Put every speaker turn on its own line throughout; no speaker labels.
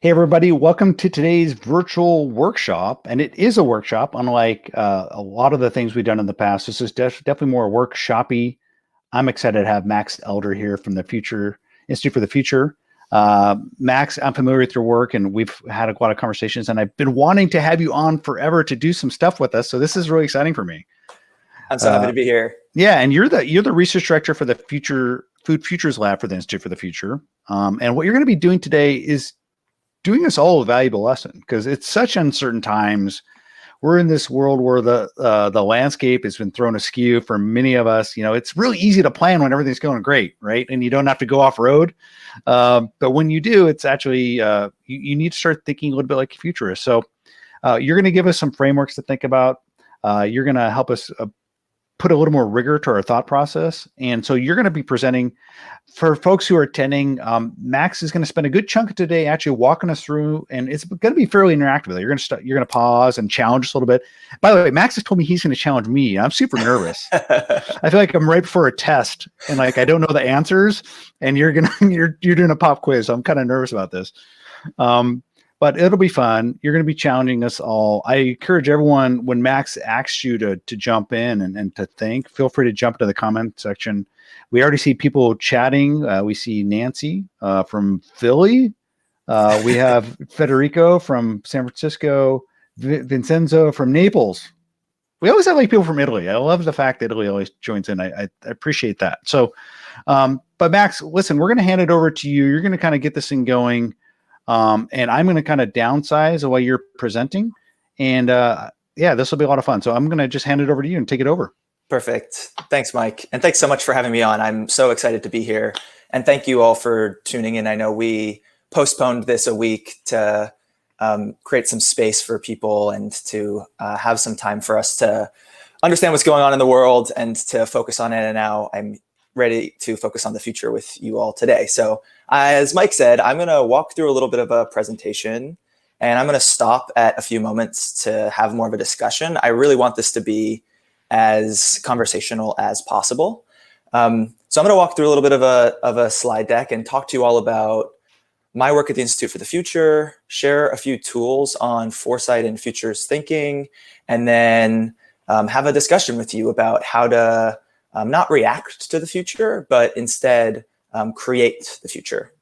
Hey, everybody, welcome to today's virtual workshop. And it is a workshop, unlike a lot of the things we've done in the past. This is definitely more workshoppy. I'm excited to have Max Elder here from the Future Institute for the Future. Max, I'm familiar with your work, and we've had a lot of conversations, and I've been wanting to have you on forever to do some stuff with us. So this is really exciting for me.
I'm so happy
Uh,
to be here.
yeah, and you're the research director for the Future Food Futures Lab for the Institute for the Future. And what you're going to be doing today is doing us all a valuable lesson because it's such uncertain times. We're in this world where the landscape has been thrown askew for many of us. You know, it's really easy to plan when everything's going great, right? And you don't have to go off road. But when you do, it's actually you need to start thinking a little bit like a futurist. So you're going to give us some frameworks to think about. You're going to help us put a little more rigor to our thought process. And so you're going to be presenting for folks who are attending. Max is going to spend a good chunk of today actually walking us through, and it's going to be fairly interactive. You're going to pause and challenge us a little bit. By the way, Max has told me he's going to challenge me. I'm super nervous. I feel like I'm right before a test, and like I don't know the answers, and you're doing a pop quiz. So I'm kind of nervous about this. But it'll be fun. You're going to be challenging us all. I encourage everyone, when Max asks you to jump in and to think, feel free to jump into the comment section. We already see people chatting. We see Nancy from Philly. We have Federico from San Francisco, Vincenzo from Naples. We always have like people from Italy. I love the fact that Italy always joins in. I appreciate that. So, but Max, listen, we're going to hand it over to you. You're going to kind of get this thing going. And I'm going to kind of downsize while you're presenting. And yeah, this will be a lot of fun. So I'm going to just hand it over to you and take it over.
Perfect. Thanks, Mike. And thanks so much for having me on. I'm so excited to be here. And thank you all for tuning in. I know we postponed this a week to create some space for people and to have some time for us to understand what's going on in the world and to focus on it. And now I'm ready to focus on the future with you all today. So as Mike said, I'm going to walk through a little bit of a presentation, and I'm going to stop at a few moments to have more of a discussion. I really want this to be as conversational as possible. So I'm going to walk through a little bit of a slide deck and talk to you all about my work at the Institute for the Future, share a few tools on foresight and futures thinking, and then have a discussion with you about how to not react to the future, but instead create the future.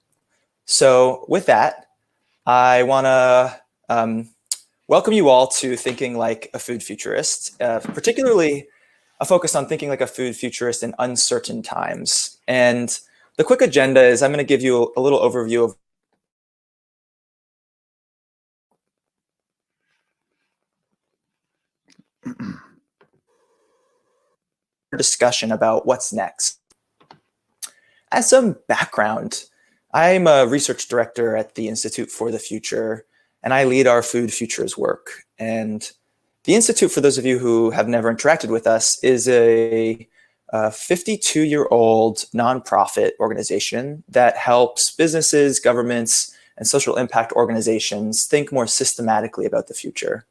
So with that, I want to welcome you all to Thinking Like a Food Futurist, particularly a focus on thinking like a food futurist in uncertain times. And the quick agenda is I'm going to give you a little overview of discussion about what's next. As some background, I'm a research director at the Institute for the Future, and I lead our food futures work. And the Institute, for those of you who have never interacted with us, is a 52-year-old nonprofit organization that helps businesses, governments, and social impact organizations think more systematically about the future.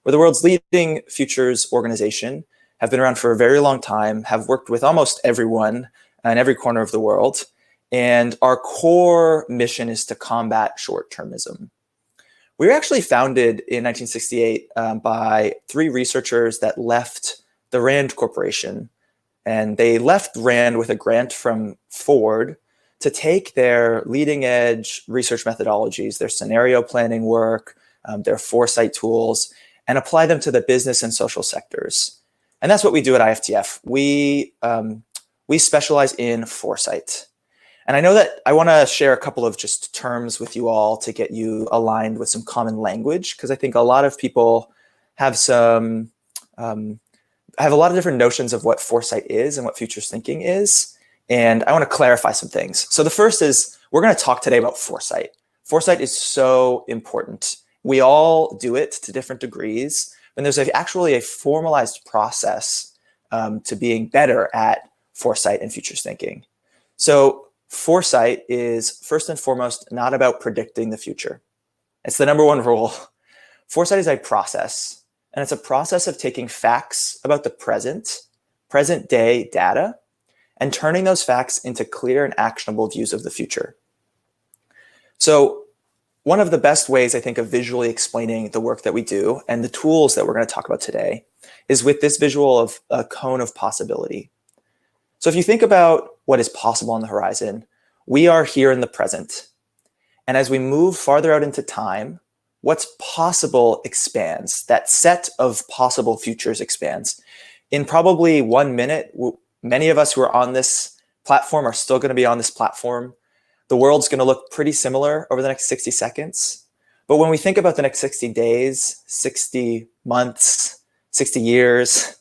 We're the world's leading futures organization, have been around for a very long time, have worked with almost everyone in every corner of the world. And our core mission is to combat short-termism. We were actually founded in 1968 by three researchers that left the Rand Corporation. And they left Rand with a grant from Ford to take their leading edge research methodologies, their scenario planning work, their foresight tools, and apply them to the business and social sectors. And that's what we do at IFTF. We specialize in foresight. And I know that I want to share a couple of just terms with you all to get you aligned with some common language, because I think a lot of people have have a lot of different notions of what foresight is and what futures thinking is. And I want to clarify some things. So the first is we're going to talk today about foresight. Foresight is so important. We all do it to different degrees, and there's actually a formalized process to being better at foresight and futures thinking. So foresight is first and foremost not about predicting the future. It's the number one rule. Foresight is a process, and it's a process of taking facts about the present day data, and turning those facts into clear and actionable views of the future. So one of the best ways, I think, of visually explaining the work that we do and the tools that we're going to talk about today is with this visual of a cone of possibility. So if you think about what is possible on the horizon, we are here in the present. And as we move farther out into time, what's possible expands. That set of possible futures expands. In probably 1 minute, many of us who are on this platform are still going to be on this platform. The world's going to look pretty similar over the next 60 seconds. But when we think about the next 60 days, 60 months, 60 years,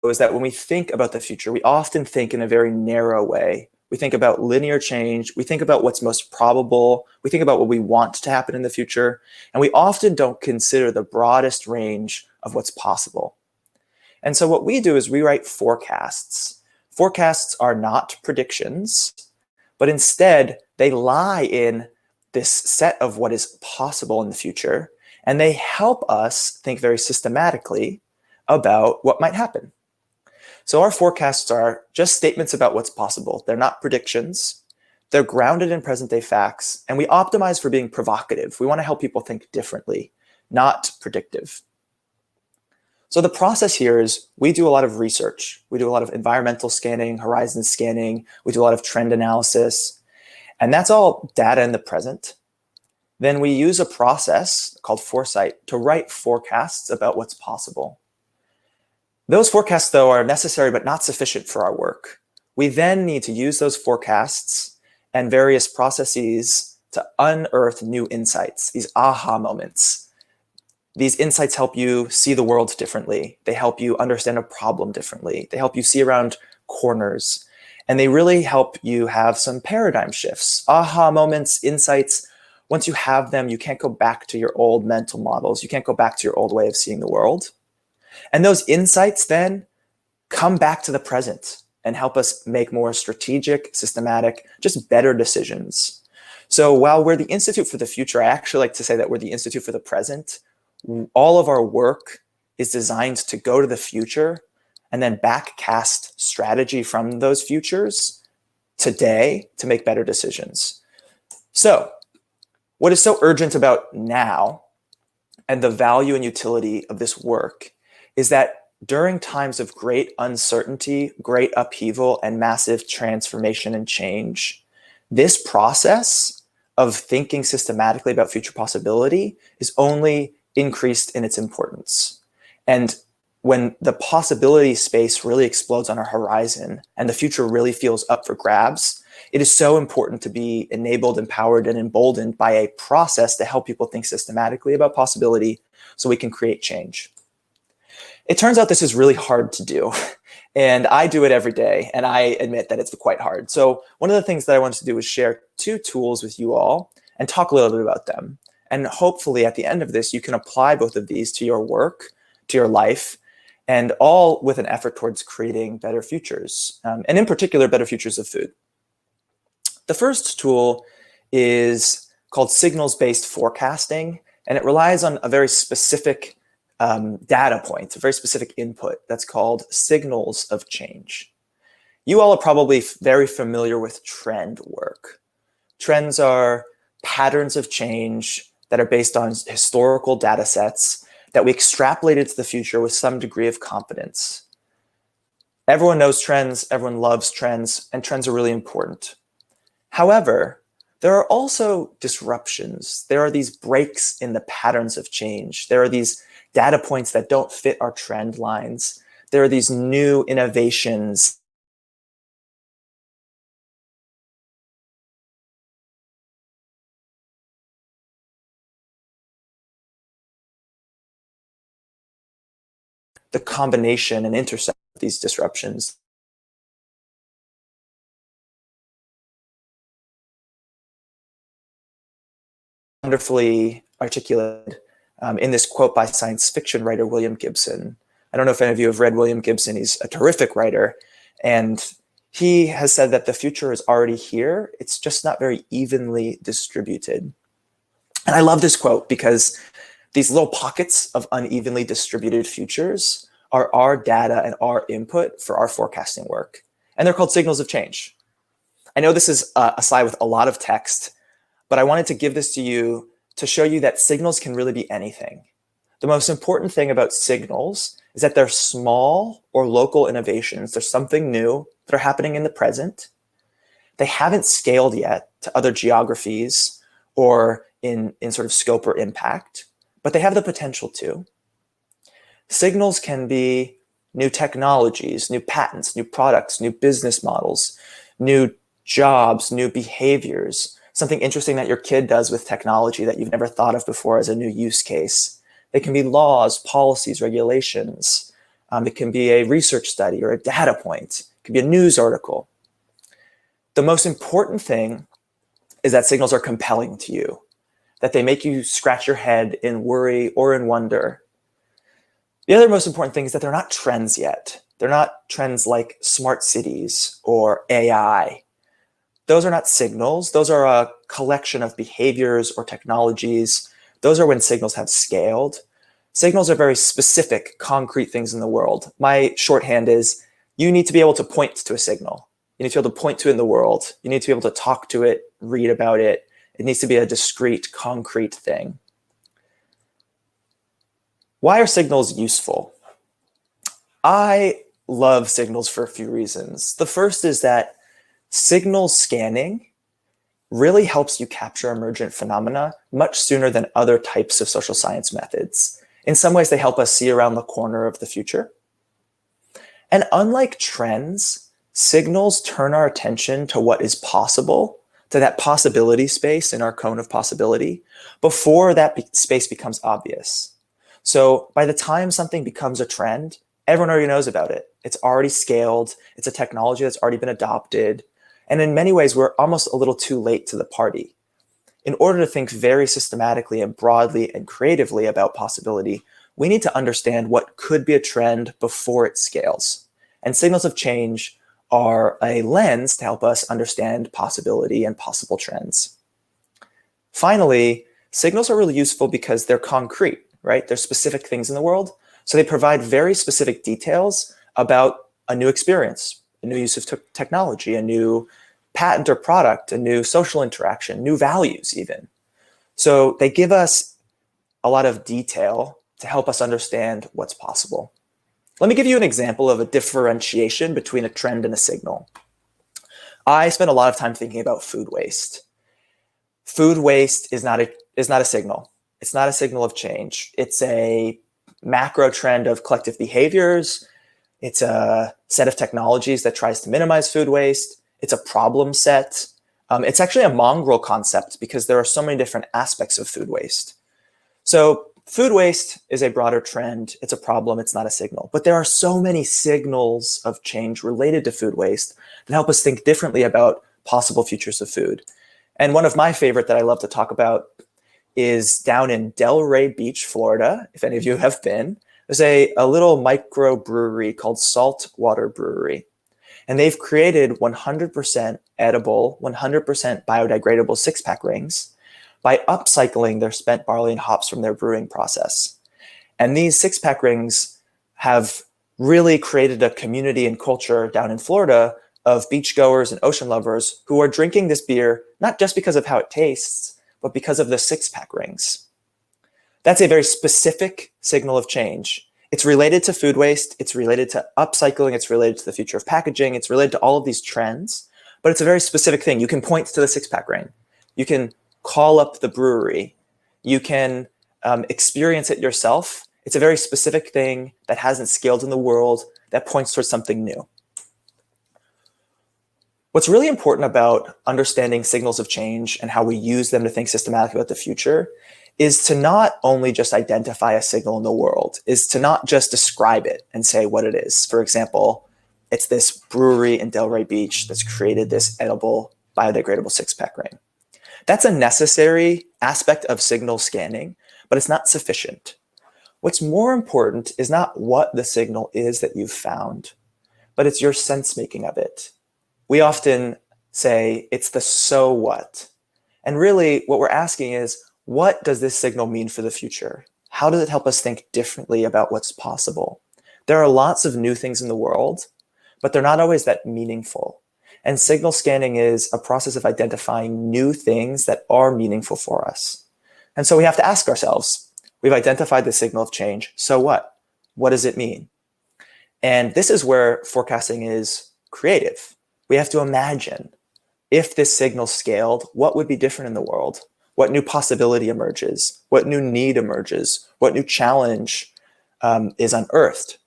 is that when we think about the future, we often think in a very narrow way. We think about linear change. We think about what's most probable. We think about what we want to happen in the future. And we often don't consider the broadest range of what's possible. And so what we do is we write forecasts. Forecasts are not predictions, but instead they lie in this set of what is possible in the future. And they help us think very systematically about what might happen. So our forecasts are just statements about what's possible. They're not predictions. They're grounded in present-day facts, and we optimize for being provocative. We want to help people think differently, not predictive. So the process here is we do a lot of research. We do a lot of environmental scanning, horizon scanning. We do a lot of trend analysis, and that's all data in the present. Then we use a process called foresight to write forecasts about what's possible. Those forecasts, though, are necessary but not sufficient for our work. We then need to use those forecasts and various processes to unearth new insights, these aha moments. These insights help you see the world differently. They help you understand a problem differently. They help you see around corners. And they really help you have some paradigm shifts. Aha moments, insights, once you have them, you can't go back to your old mental models. You can't go back to your old way of seeing the world. And those insights then come back to the present and help us make more strategic, systematic, just better decisions. So while we're the Institute for the Future, I actually like to say that we're the Institute for the Present. All of our work is designed to go to the future and then backcast strategy from those futures today to make better decisions. So what is so urgent about now and the value and utility of this work is that during times of great uncertainty, great upheaval, and massive transformation and change, this process of thinking systematically about future possibility is only increased in its importance. And when the possibility space really explodes on our horizon and the future really feels up for grabs, it is so important to be enabled, empowered, and emboldened by a process to help people think systematically about possibility so we can create change. It turns out this is really hard to do, and I do it every day, and I admit that it's quite hard. So one of the things that I wanted to do was share 2 tools with you all and talk a little bit about them. And hopefully at the end of this, you can apply both of these to your work, to your life, and all with an effort towards creating better futures, and in particular, better futures of food. The first tool is called signals-based forecasting, and it relies on a very specific data point, a very specific input that's called signals of change. You all are probably very familiar with trend work. Trends are patterns of change that are based on historical data sets that we extrapolate into the future with some degree of confidence. Everyone knows trends, everyone loves trends, and trends are really important. However, there are also disruptions. There are these breaks in the patterns of change. There are these data points that don't fit our trend lines. There are these new innovations. The combination and intercept of these disruptions. Wonderfully articulated in this quote by science fiction writer William Gibson. I don't know if any of you have read William Gibson. He's a terrific writer. And he has said that the future is already here. It's just not very evenly distributed. And I love this quote because these little pockets of unevenly distributed futures are our data and our input for our forecasting work. And they're called signals of change. I know this is a slide with a lot of text, but I wanted to give this to you to show you that signals can really be anything. The most important thing about signals is that they're small or local innovations. There's something new that are happening in the present. They haven't scaled yet to other geographies or in sort of scope or impact, but they have the potential to. Signals can be new technologies, new patents, new products, new business models, new jobs, new behaviors, something interesting that your kid does with technology that you've never thought of before as a new use case. They can be laws, policies, regulations. It can be a research study or a data point. It can be a news article. The most important thing is that signals are compelling to you, that they make you scratch your head in worry or in wonder. The other most important thing is that they're not trends yet. They're not trends like smart cities or AI. Those are not signals. Those are a collection of behaviors or technologies. Those are when signals have scaled. Signals are very specific, concrete things in the world. My shorthand is you need to be able to point to a signal. You need to be able to point to it in the world. You need to be able to talk to it, read about it. It needs to be a discrete, concrete thing. Why are signals useful? I love signals for a few reasons. The first is that signal scanning really helps you capture emergent phenomena much sooner than other types of social science methods. In some ways, they help us see around the corner of the future. And unlike trends, signals turn our attention to what is possible, to that possibility space in our cone of possibility, before that space becomes obvious. So by the time something becomes a trend, everyone already knows about it. It's already scaled. It's a technology that's already been adopted. And in many ways, we're almost a little too late to the party. In order to think very systematically and broadly and creatively about possibility, we need to understand what could be a trend before it scales. And signals of change are a lens to help us understand possibility and possible trends. Finally, signals are really useful because they're concrete, right? They're specific things in the world. So they provide very specific details about a new experience, a new use of technology, a new patent or product, a new social interaction, new values even. So they give us a lot of detail to help us understand what's possible. Let me give you an example of a differentiation between a trend and a signal. I spend a lot of time thinking about food waste. Food waste is not a signal. It's not a signal of change. It's a macro trend of collective behaviors. It's a set of technologies that tries to minimize food waste. It's a problem set. It's actually a mongrel concept because there are so many different aspects of food waste. So food waste is a broader trend. It's a problem. It's not a signal. But there are so many signals of change related to food waste that help us think differently about possible futures of food. And one of my favorite that I love to talk about is down in Delray Beach, Florida. If any of you have been, there's a little micro brewery called Saltwater Brewery. And they've created 100% edible, 100% biodegradable six-pack rings by upcycling their spent barley and hops from their brewing process. And these six-pack rings have really created a community and culture down in Florida of beachgoers and ocean lovers who are drinking this beer, not just because of how it tastes, but because of the six-pack rings. That's a very specific signal of change. It's related to food waste. It's related to upcycling. It's related to the future of packaging. It's related to all of these trends, but it's a very specific thing. You can point to the six-pack ring. You can call up the brewery. You can experience it yourself. It's a very specific thing that hasn't scaled in the world that points towards something new. What's really important about understanding signals of change and how we use them to think systematically about the future is to not only just identify a signal in the world, is to not just describe it and say what it is. For example, it's this brewery in Delray Beach that's created this edible, biodegradable six-pack ring. That's a necessary aspect of signal scanning, but it's not sufficient. What's more important is not what the signal is that you've found, but it's your sense-making of it. We often say it's the so what. And really what we're asking is, what does this signal mean for the future? How does it help us think differently about what's possible? There are lots of new things in the world, but they're not always that meaningful. And signal scanning is a process of identifying new things that are meaningful for us. And so we have to ask ourselves, we've identified the signal of change, so what? What does it mean? And this is where forecasting is creative. We have to imagine, if this signal scaled, what would be different in the world? What new possibility emerges? What new need emerges? What new challenge is unearthed?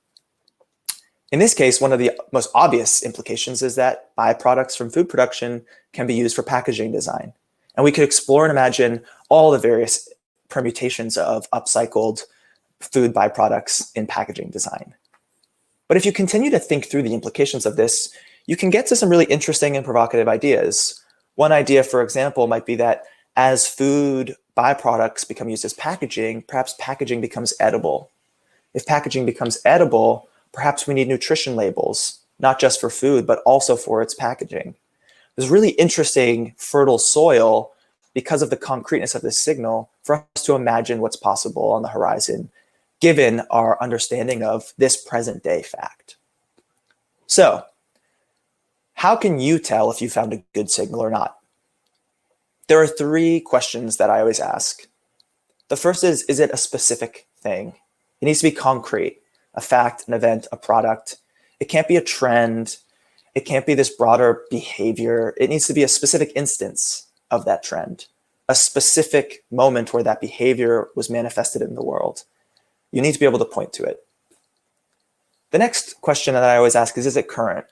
In this case, one of the most obvious implications is that byproducts from food production can be used for packaging design. And we could explore and imagine all the various permutations of upcycled food byproducts in packaging design. But if you continue to think through the implications of this, you can get to some really interesting and provocative ideas. One idea, for example, might be that as food byproducts become used as packaging, perhaps packaging becomes edible. If packaging becomes edible, perhaps we need nutrition labels, not just for food, but also for its packaging. There's really interesting fertile soil because of the concreteness of this signal for us to imagine what's possible on the horizon, given our understanding of this present day fact. So, how can you tell if you found a good signal or not? There are 3 questions that I always ask. The first is it a specific thing? It needs to be concrete, a fact, an event, a product. It can't be a trend. It can't be this broader behavior. It needs to be a specific instance of that trend, a specific moment where that behavior was manifested in the world. You need to be able to point to it. The next question that I always ask is it current?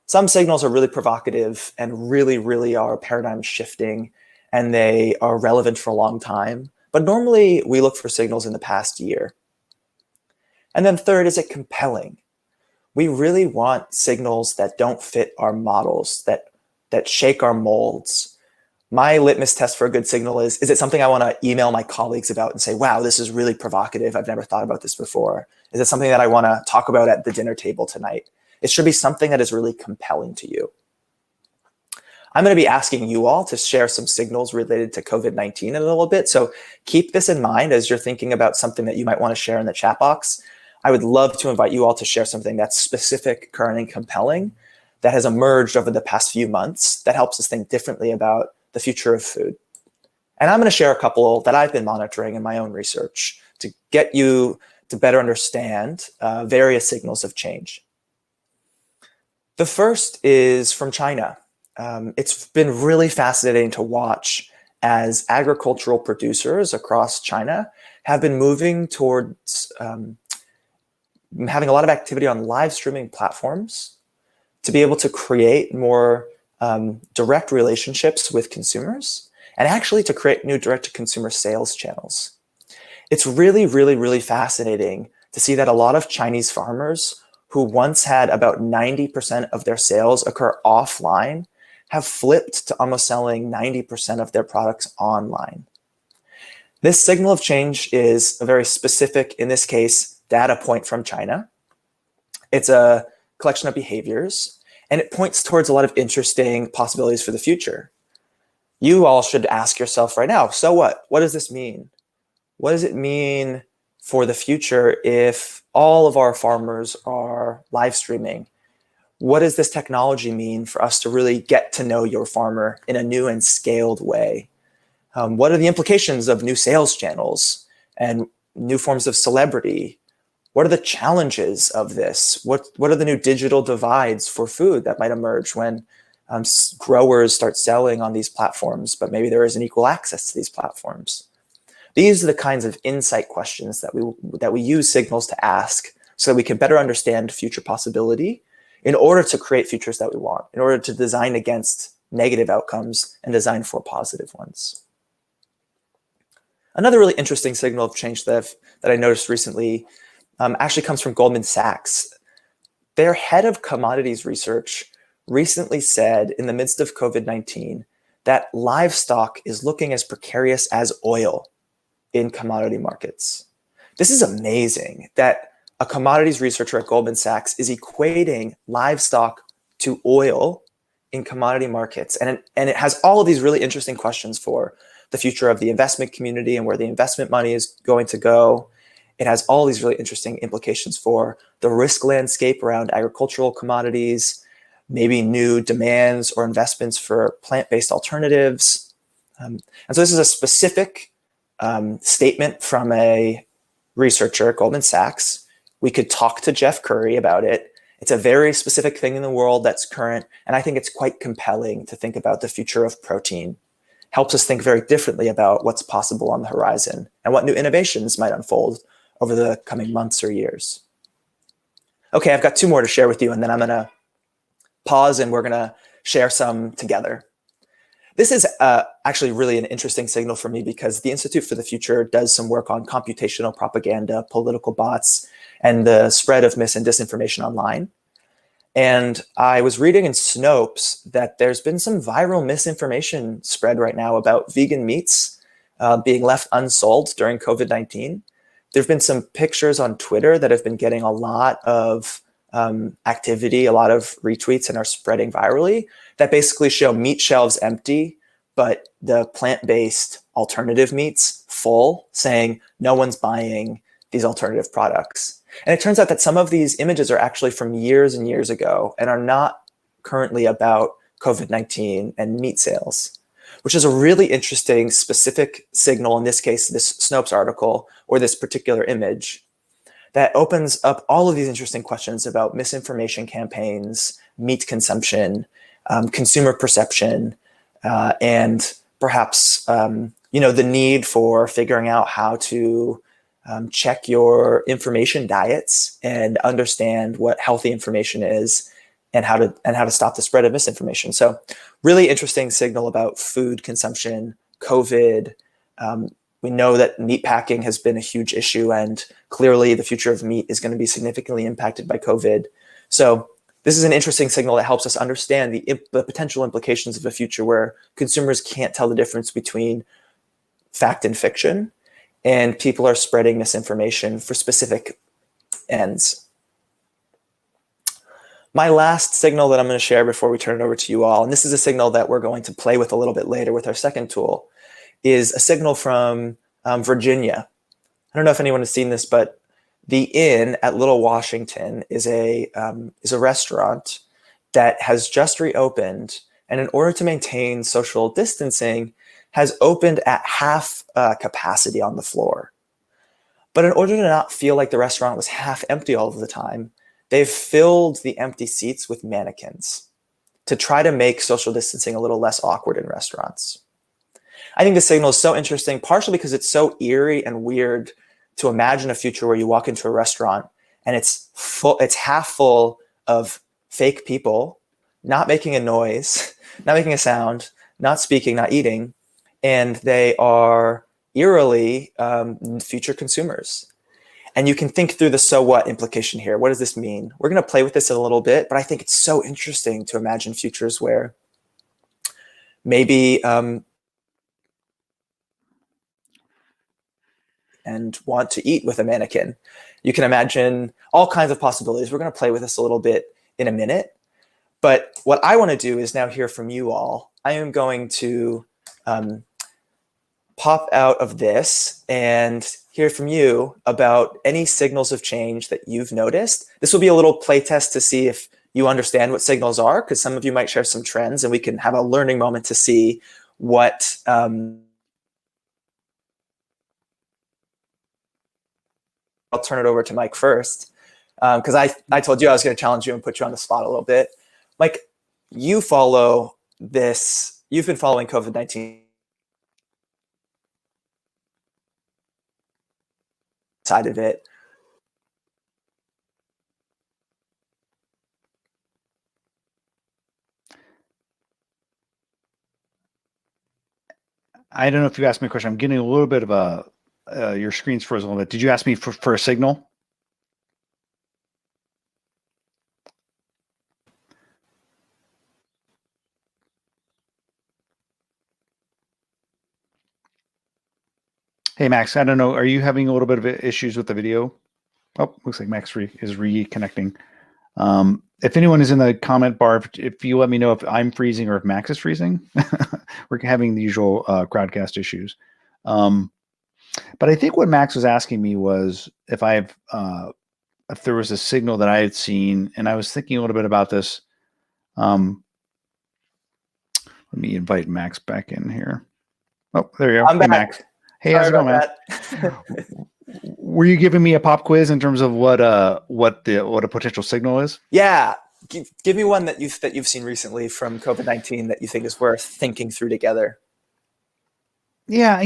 Some signals are really provocative and really are paradigm shifting, and they are relevant for a long time. But normally we look for signals in the past year. And then third, is it compelling? We really want signals that don't fit our models, that shake our molds. My litmus test for a good signal is it something I want to email my colleagues about and say, wow, this is really provocative. I've never thought about this before. Is it something that I want to talk about at the dinner table tonight? It should be something that is really compelling to you. I'm going to be asking you all to share some signals related to COVID-19 in a little bit. So keep this in mind as you're thinking about something that you might want to share in the chat box. I would love to invite you all to share something that's specific, current, and compelling that has emerged over the past few months that helps us think differently about the future of food. And I'm going to share a couple that I've been monitoring in my own research to get you to better understand various signals of change. The first is from China. It's been really fascinating to watch as agricultural producers across China have been moving towards having a lot of activity on live streaming platforms to be able to create more direct relationships with consumers and actually to create new direct-to-consumer sales channels. It's really fascinating to see that a lot of Chinese farmers who once had about 90% of their sales occur offline have flipped to almost selling 90% of their products online. This signal of change is a very specific, in this case, data point from China. It's a collection of behaviors, and it points towards a lot of interesting possibilities for the future. You all should ask yourself right now, so what? What does this mean? What does it mean for the future if all of our farmers are live streaming? What does this technology mean for us to really get to know your farmer in a new and scaled way? What are the implications of new sales channels and new forms of celebrity? What are the challenges of this? What are the new digital divides for food that might emerge when growers start selling on these platforms, but maybe there isn't equal access to these platforms? These are the kinds of insight questions that we use signals to ask so that we can better understand future possibility in order to create futures that we want, in order to design against negative outcomes and design for positive ones. Another really interesting signal of change that I noticed recently actually comes from Goldman Sachs. Their head of commodities research recently said in the midst of COVID-19 that livestock is looking as precarious as oil in commodity markets. This is amazing that a commodities researcher at Goldman Sachs is equating livestock to oil in commodity markets. And it has all of these really interesting questions for the future of the investment community and where the investment money is going to go. It has all these really interesting implications for the risk landscape around agricultural commodities, maybe new demands or investments for plant-based alternatives. And so this is a specific statement from a researcher at Goldman Sachs. We could talk to Jeff Curry about it. It's a very specific thing in the world that's current, and I think it's quite compelling to think about the future of protein. Helps us think very differently about what's possible on the horizon and what new innovations might unfold over the coming months or years. Okay, I've got 2 more to share with you, and then I'm going to pause and we're going to share some together. This is actually really an interesting signal for me because the Institute for the Future does some work on computational propaganda, political bots, and the spread of mis and disinformation online. And I was reading in Snopes that there's been some viral misinformation spread right now about vegan meats being left unsold during COVID-19. There have been some pictures on Twitter that have been getting a lot of activity, a lot of retweets, and are spreading virally that basically show meat shelves empty, but the plant-based alternative meats full, saying no one's buying these alternative products. And it turns out that some of these images are actually from years and years ago and are not currently about COVID-19 and meat sales, which is a really interesting specific signal, in this case, this Snopes article or this particular image, that opens up all of these interesting questions about misinformation campaigns, meat consumption, consumer perception, and perhaps the need for figuring out how to check your information diets and understand what healthy information is and how to stop the spread of misinformation. So really interesting signal about food consumption, COVID. We know that meat packing has been a huge issue, and clearly the future of meat is going to be significantly impacted by COVID. So this is an interesting signal that helps us understand the potential implications of a future where consumers can't tell the difference between fact and fiction, and people are spreading misinformation for specific ends. My last signal that I'm going to share before we turn it over to you all, and this is a signal that we're going to play with a little bit later with our second tool, is a signal from Virginia. I don't know if anyone has seen this, but the Inn at Little Washington is a restaurant that has just reopened, and in order to maintain social distancing, has opened at half capacity on the floor. But in order to not feel like the restaurant was half empty all of the time, they've filled the empty seats with mannequins to try to make social distancing a little less awkward in restaurants. I think the signal is so interesting, partially because it's so eerie and weird to imagine a future where you walk into a restaurant and it's half full of fake people, not making a noise, not making a sound, not speaking, not eating, and they are eerily future consumers. And you can think through the so what implication here. What does this mean? We're going to play with this a little bit, but I think it's so interesting to imagine futures where maybe and want to eat with a mannequin. You can imagine all kinds of possibilities. We're going to play with this a little bit in a minute. But what I want to do is now hear from you all. I am going to pop out of this and hear from you about any signals of change that you've noticed. This will be a little play test to see if you understand what signals are, because some of you might share some trends and we can have a learning moment to see what I'll turn it over to Mike first, because I told you I was going to challenge you and put you on the spot a little bit. Mike, you follow this. You've been following COVID-19 side of it.
I don't know if you asked me a question. I'm getting a little bit of your screen's froze a little bit. Did you ask me for a signal? Hey, Max, I don't know. Are you having a little bit of issues with the video? Oh, looks like Max is reconnecting. If anyone is in the comment bar, if you let me know if I'm freezing or if Max is freezing, we're having the usual crowdcast issues. But I think what Max was asking me was if there was a signal that I had seen, and I was thinking a little bit about this. Let me invite Max back in here. Oh, there you go.
I'm
Hey,
back.
Max. Hey,
Sorry
how's it going, man? Were you giving me a pop quiz in terms of what a potential signal is?
Yeah. Give me one that you've seen recently from COVID-19 that you think is worth thinking through together.
Yeah,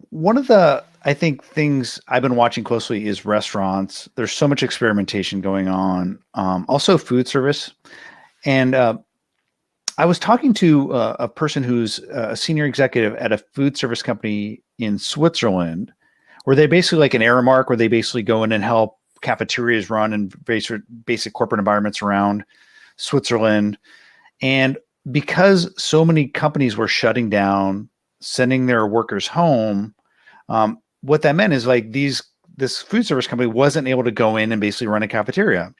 one of the I think things I've been watching closely is restaurants. There's so much experimentation going on. Also, food service, and I was talking to a person who's a senior executive at a food service company in Switzerland, where they basically like an Aramark, where they basically go in and help cafeterias run in basic corporate environments around Switzerland. And because so many companies were shutting down, sending their workers home, what that meant is like this food service company wasn't able to go in and basically run a cafeteria.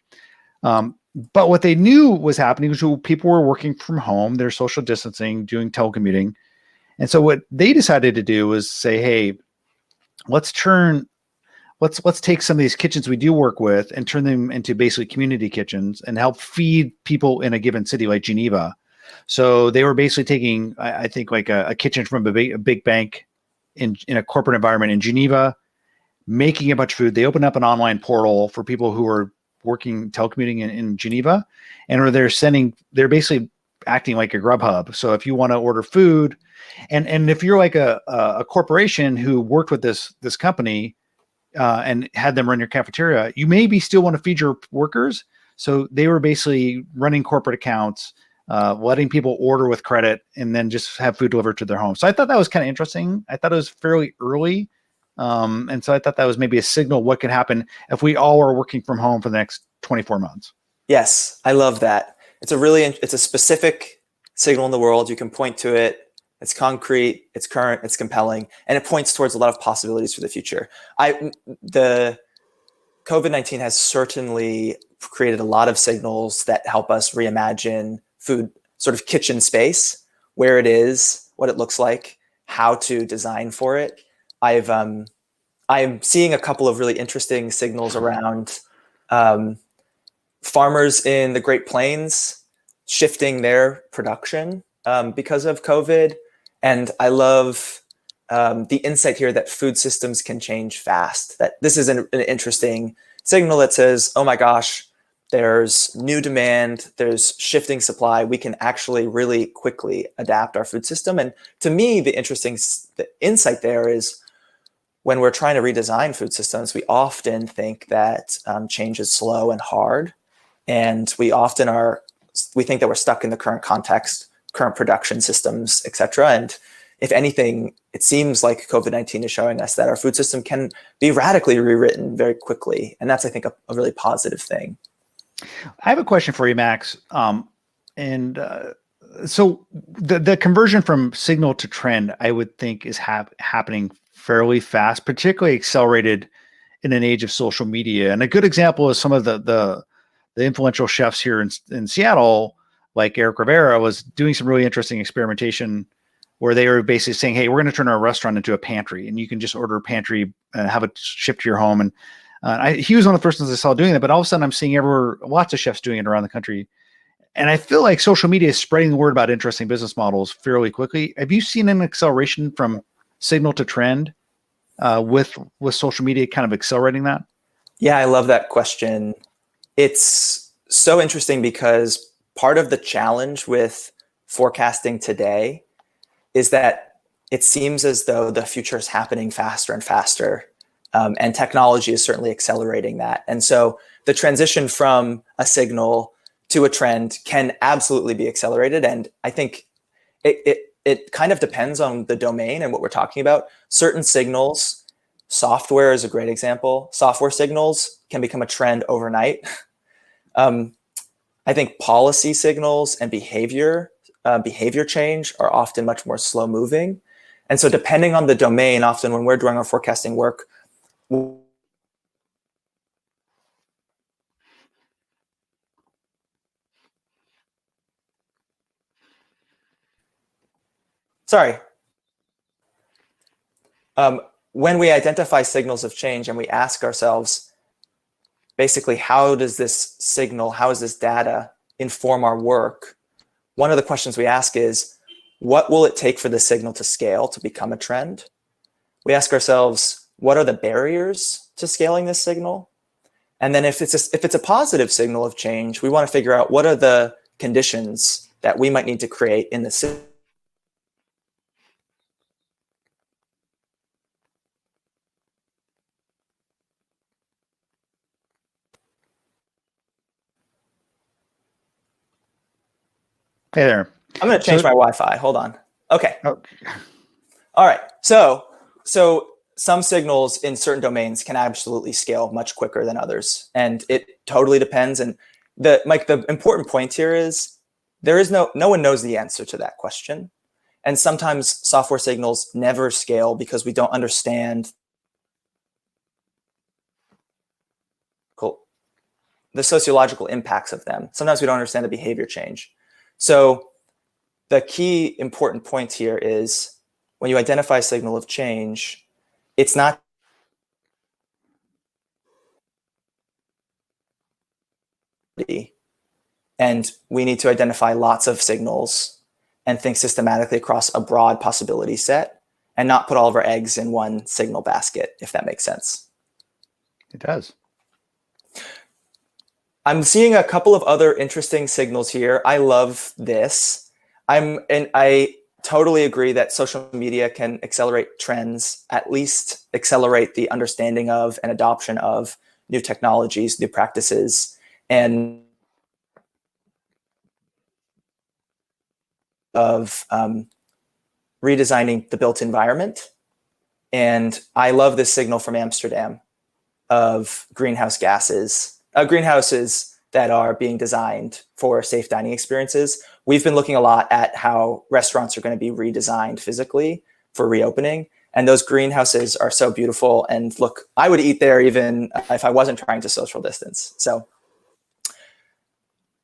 But what they knew was happening was people were working from home, they're social distancing, doing telecommuting. And so what they decided to do was say, hey, let's take some of these kitchens we do work with and turn them into basically community kitchens and help feed people in a given city like Geneva. So they were basically taking, I think, like a kitchen from a big bank in a corporate environment in Geneva, making a bunch of food. They opened up an online portal for people who are working telecommuting in Geneva, and they're basically acting like a Grubhub. So if you want to order food, and if you're like a corporation who worked with this company and had them run your cafeteria, you maybe still want to feed your workers. So they were basically running corporate accounts, letting people order with credit, and then just have food delivered to their home. So I thought that was kind of interesting. I thought it was fairly early. And so I thought that was maybe a signal what could happen if we all are working from home for the next 24 months.
Yes, I love that. It's a specific signal in the world. You can point to it. It's concrete, it's current, it's compelling, and it points towards a lot of possibilities for the future. The COVID-19 has certainly created a lot of signals that help us reimagine food, sort of kitchen space, where it is, what it looks like, how to design for it. I'm seeing a couple of really interesting signals around farmers in the Great Plains shifting their production because of COVID. And I love the insight here that food systems can change fast, that this is an interesting signal that says, oh my gosh, there's new demand, there's shifting supply. We can actually really quickly adapt our food system. And to me, the insight there is when we're trying to redesign food systems, we often think that change is slow and hard. And we think that we're stuck in the current context, current production systems, et cetera. And if anything, it seems like COVID-19 is showing us that our food system can be radically rewritten very quickly. And that's, I think, a really positive thing.
I have a question for you, Max. So the conversion from signal to trend, I would think, is happening fairly fast, particularly accelerated in an age of social media. And a good example is some of the influential chefs here in Seattle, like Eric Rivera, was doing some really interesting experimentation where they were basically saying, hey, we're going to turn our restaurant into a pantry, and you can just order a pantry and have it shipped to your home. And he was one of the first ones I saw doing that, but all of a sudden I'm seeing lots of chefs doing it around the country. And I feel like social media is spreading the word about interesting business models fairly quickly. Have you seen an acceleration from signal to trend with social media kind of accelerating that?
Yeah, I love that question. It's so interesting because part of the challenge with forecasting today is that it seems as though the future is happening faster and faster. And technology is certainly accelerating that. And so the transition from a signal to a trend can absolutely be accelerated. And I think it kind of depends on the domain and what we're talking about. Certain signals, software is a great example. Software signals can become a trend overnight. I think policy signals and behavior change are often much more slow moving. And so depending on the domain, often when we're doing our forecasting work, when we identify signals of change and we ask ourselves, basically, how does this signal, how does this data inform our work? one of the questions we ask is, what will it take for the signal to scale to become a trend? We ask ourselves, what are the barriers to scaling this signal? And then if it's a positive signal of change, we want to figure out what are the conditions that we might need to create in the system.
Hey there.
I'm going to change my Wi-Fi. Hold on. Okay.
Oh,
All right. So some signals in certain domains can absolutely scale much quicker than others, and it totally depends. And Mike, the important point here is no one knows the answer to that question. And sometimes software signals never scale because we don't understand the sociological impacts of them. Sometimes we don't understand the behavior change. So the key important point here is when you identify a signal of change, it's not and we need to identify lots of signals and think systematically across a broad possibility set and not put all of our eggs in one signal basket, if that makes sense.
it does.
I'm seeing a couple of other interesting signals here. I love this. I totally agree that social media can accelerate trends, at least accelerate the understanding of and adoption of new technologies, new practices, and of redesigning the built environment. And I love this signal from Amsterdam of greenhouses that are being designed for safe dining experiences. We've been looking a lot at how restaurants are going to be redesigned physically for reopening. And those greenhouses are so beautiful. And look, I would eat there even if I wasn't trying to social distance. So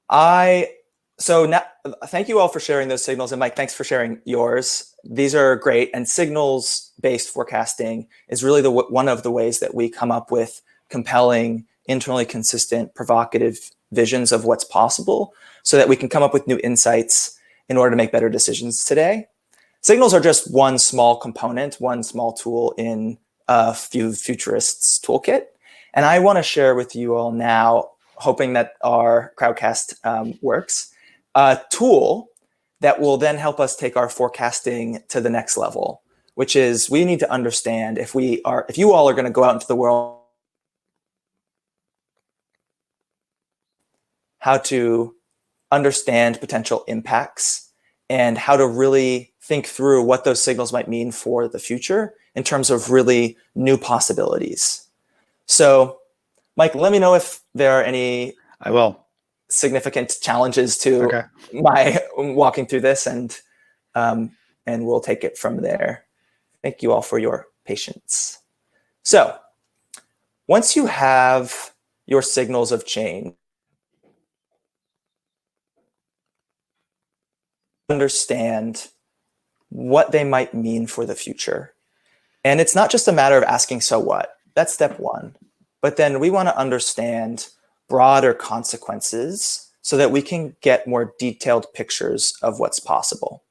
now, thank you all for sharing those signals. And Mike, thanks for sharing yours. These are great. And signals-based forecasting is really one of the ways that we come up with compelling, internally consistent, provocative visions of what's possible so that we can come up with new insights in order to make better decisions today. Signals are just one small component, one small tool in a Futurist's toolkit. And I want to share with you all now, hoping that our crowdcast works, a tool that will then help us take our forecasting to the next level, which is we need to understand if you all are going to go out into the world, how to understand potential impacts and how to really think through what those signals might mean for the future in terms of really new possibilities. So, Mike, let me know if there are any significant challenges to my walking through this, and we'll take it from there. Thank you all for your patience. So, once you have your signals of change, understand what they might mean for the future. And it's not just a matter of asking, so what? That's step one. But then we want to understand broader consequences so that we can get more detailed pictures of what's possible.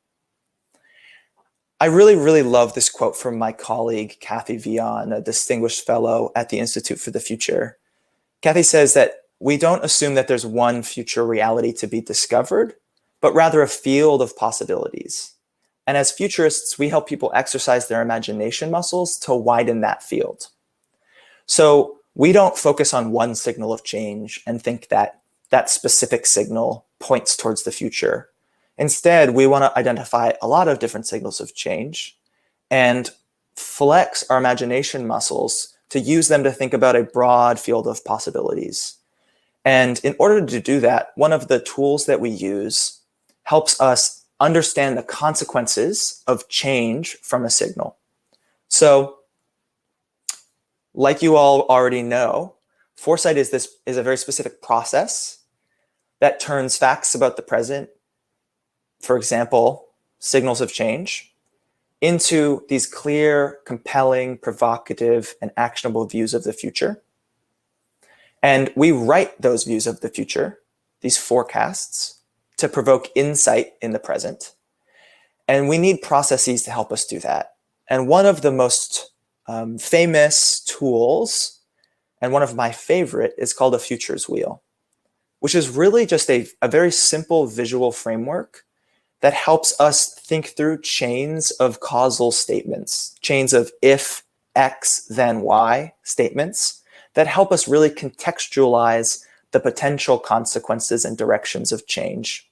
I really, really love this quote from my colleague, Kathy Vion, a distinguished fellow at the Institute for the Future. Kathy says that we don't assume that there's one future reality to be discovered, but rather a field of possibilities. And as futurists, we help people exercise their imagination muscles to widen that field. So we don't focus on one signal of change and think that that specific signal points towards the future. Instead, we want to identify a lot of different signals of change and flex our imagination muscles to use them to think about a broad field of possibilities. And in order to do that, one of the tools that we use helps us understand the consequences of change from a signal. So, like you all already know, foresight is a very specific process that turns facts about the present, for example, signals of change, into these clear, compelling, provocative, and actionable views of the future. And we write those views of the future, these forecasts, to provoke insight in the present. And we need processes to help us do that. And one of the most famous tools, and one of my favorite, is called a futures wheel, which is really just a very simple visual framework that helps us think through chains of causal statements, chains of if X, then Y statements that help us really contextualize the potential consequences and directions of change.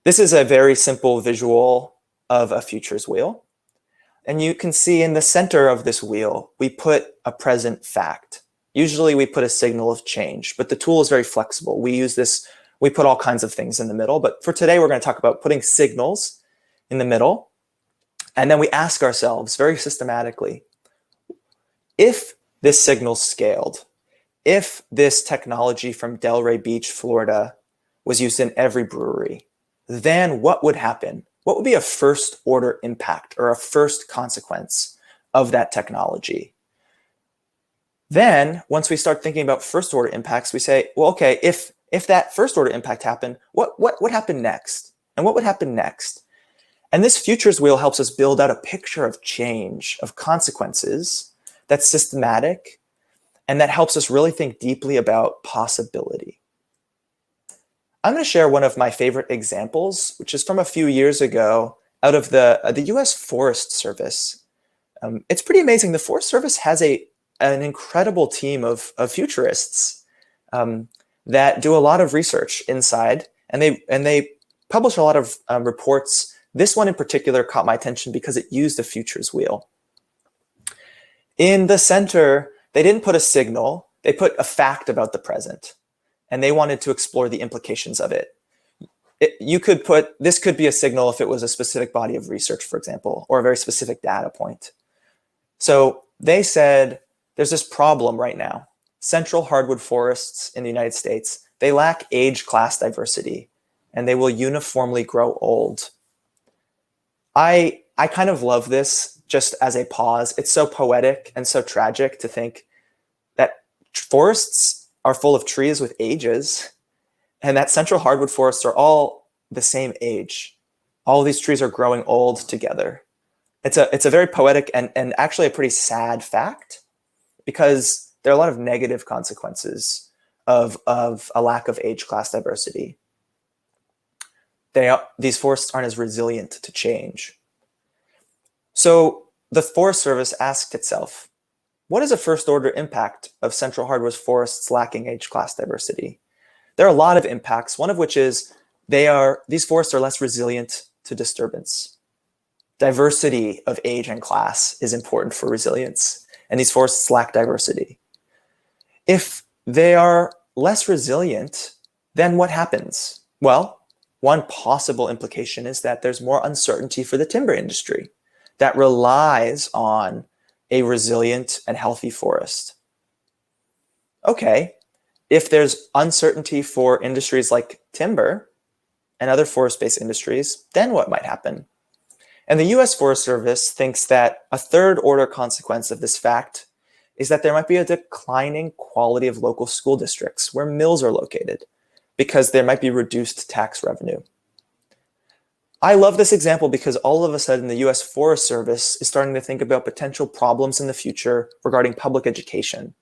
This is a very simple visual of a futures wheel. And you can see in the center of this wheel, we put a present fact. Usually we put a signal of change, but the tool is very flexible. We put all kinds of things in the middle, but for today, we're going to talk about putting signals in the middle. And then we ask ourselves very systematically, if this signal scaled, if this technology from Delray Beach, Florida was used in every brewery, then what would happen? What would be a first order impact or a first consequence of that technology? Then once we start thinking about first order impacts, we say, well, okay, if that first order impact happened, what would happen next? And what would happen next? And this futures wheel helps us build out a picture of change, of consequences that's systematic, and that helps us really think deeply about possibility. I'm going to share one of my favorite examples, which is from a few years ago out of the US Forest Service. It's pretty amazing. The Forest Service has an incredible team of futurists that do a lot of research inside, and they publish a lot of reports. This one in particular caught my attention because it used a futures wheel. In the center, they didn't put a signal, they put a fact about the present, and they wanted to explore the implications of it. This could be a signal if it was a specific body of research, for example, or a very specific data point. So they said, there's this problem right now. Central hardwood forests in the United States, they lack age class diversity, and they will uniformly grow old. I kind of love this just as a pause. It's so poetic and so tragic to think that forests are full of trees with ages, and that central hardwood forests are all the same age. All of these trees are growing old together. It's a very poetic and actually a pretty sad fact, because there are a lot of negative consequences of a lack of age class diversity. These forests aren't as resilient to change. So the Forest Service asked itself, what is a first order impact of central hardwood forests lacking age class diversity? There are a lot of impacts, one of which is these forests are less resilient to disturbance. Diversity of age and class is important for resilience, and these forests lack diversity. If they are less resilient, then what happens? Well, one possible implication is that there's more uncertainty for the timber industry that relies on a resilient and healthy forest. Okay, if there's uncertainty for industries like timber and other forest-based industries, then what might happen? And the US Forest Service thinks that a third order consequence of this fact is that there might be a declining quality of local school districts where mills are located, because there might be reduced tax revenue. I love this example because all of a sudden the US Forest Service is starting to think about potential problems in the future regarding public education.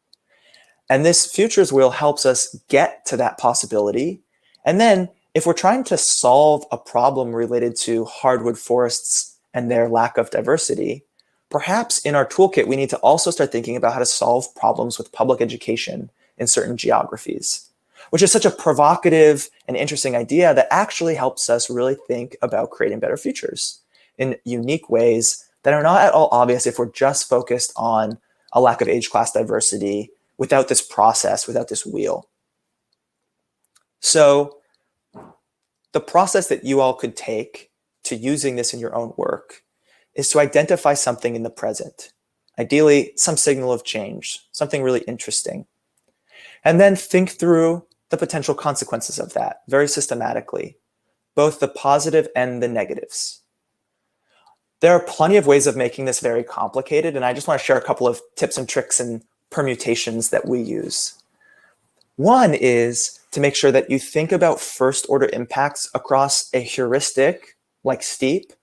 And this futures wheel helps us get to that possibility. And then if we're trying to solve a problem related to hardwood forests and their lack of diversity, perhaps in our toolkit, we need to also start thinking about how to solve problems with public education in certain geographies, which is such a provocative and interesting idea that actually helps us really think about creating better futures in unique ways that are not at all obvious if we're just focused on a lack of age class diversity without this process, without this wheel. So the process that you all could take to using this in your own work is to identify something in the present, ideally some signal of change, something really interesting, and then think through the potential consequences of that very systematically, both the positive and the negatives. There are plenty of ways of making this very complicated, and I just want to share a couple of tips and tricks and permutations that we use. One is to make sure that you think about first order impacts across a heuristic like steep,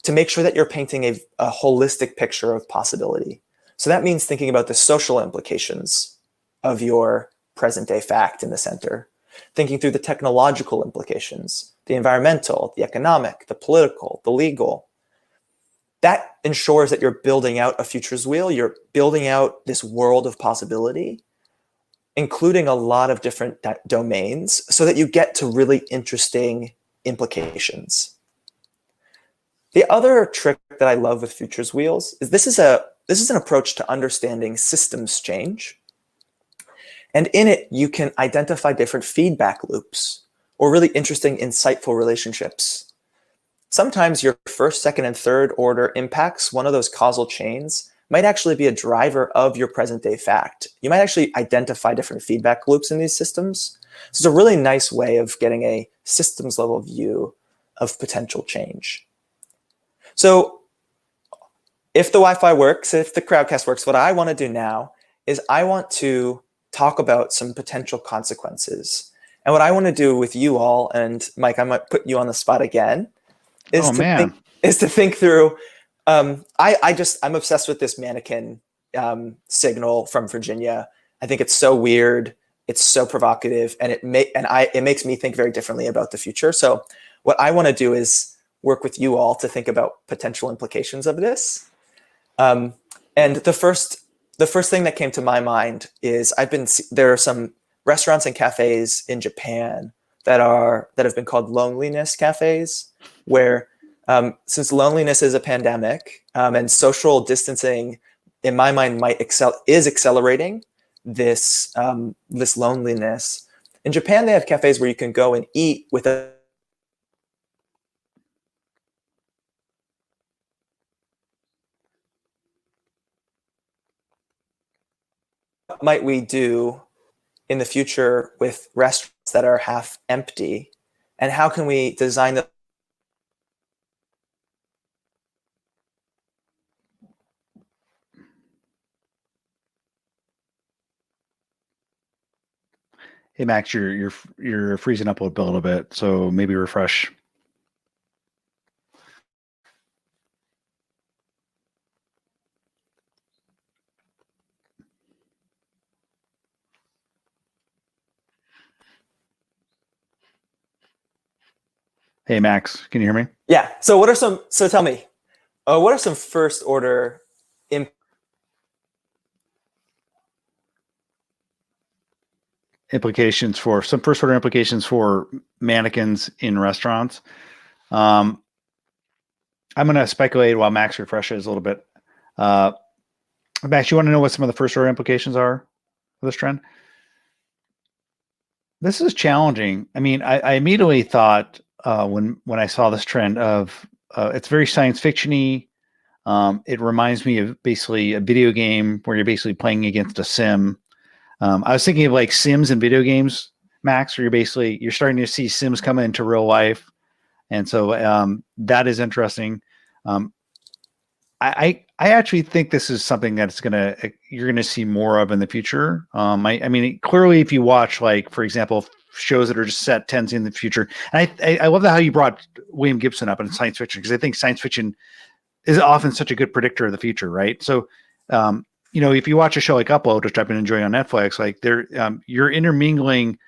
to make sure that you're painting a holistic picture of possibility. So that means thinking about the social implications of your present day fact in the center, thinking through the technological implications, the environmental, the economic, the political, the legal. That ensures that you're building out a futures wheel. You're building out this world of possibility, including a lot of different domains, so that you get to really interesting implications. The other trick that I love with futures wheels is this is an approach to understanding systems change. And in it, you can identify different feedback loops or really interesting, insightful relationships. Sometimes your first, second, and third order impacts, one of those causal chains, might actually be a driver of your present day fact. You might actually identify different feedback loops in these systems. So it's a really nice way of getting a systems level view of potential change. So if the Wi-Fi works, if the Crowdcast works, what I want to do now is I want to talk about some potential consequences. And what I want to do with you all, and Mike, I might put you on the spot again, is to think through. I'm obsessed with this mannequin signal from Virginia. I think it's so weird, it's so provocative, and it makes me think very differently about the future. So what I want to do is work with you all to think about potential implications of this. And the first thing that came to my mind is there are some restaurants and cafes in Japan that have been called loneliness cafes, where since loneliness is a pandemic and social distancing, in my mind, is accelerating this loneliness. In Japan, they have cafes where you can go and eat with what might we do in the future with restaurants that are half empty, and how can we design them?
Hey Max, you're freezing up a little bit, so maybe refresh. Hey Max, can you hear me?
Yeah. So tell me, what are some first order
implications for mannequins in restaurants? I'm going to speculate while Max refreshes a little bit. Max, you want to know what some of the first order implications are of this trend? This is challenging. I mean, I immediately thought when I saw this trend of it's very science fiction-y. It reminds me of basically a video game where you're basically playing against a sim. I was thinking of like Sims in video games, Max, where you're starting to see Sims come into real life, and so that is interesting. I actually think this is something that's you're gonna see more of in the future. I mean, clearly, if you watch, like, for example, shows that are just set 10 in the future, and I love how you brought William Gibson up in science fiction, because I think science fiction is often such a good predictor of the future, right? So, if you watch a show like Upload, which I've been enjoying on Netflix, like you're intermingling